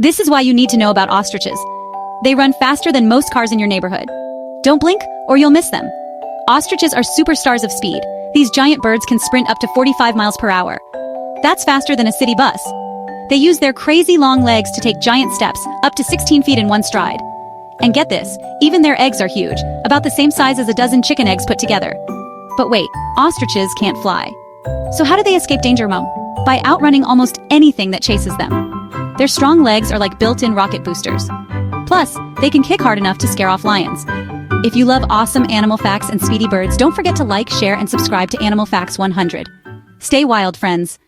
This is why you need to know about ostriches. They run faster than most cars in your neighborhood. Don't blink, or you'll miss them. Ostriches are superstars of speed. These giant birds can sprint up to 45 miles per hour. That's faster than a city bus. They use their crazy long legs to take giant steps, up to 16 feet in one stride. And get this, even their eggs are huge, about the same size as a dozen chicken eggs put together. But wait, ostriches can't fly. So how do they escape danger, Mo? By outrunning almost anything that chases them. Their strong legs are like built-in rocket boosters. Plus, they can kick hard enough to scare off lions. If you love awesome animal facts and speedy birds, don't forget to like, share, and subscribe to Animal Facts 100. Stay wild, friends.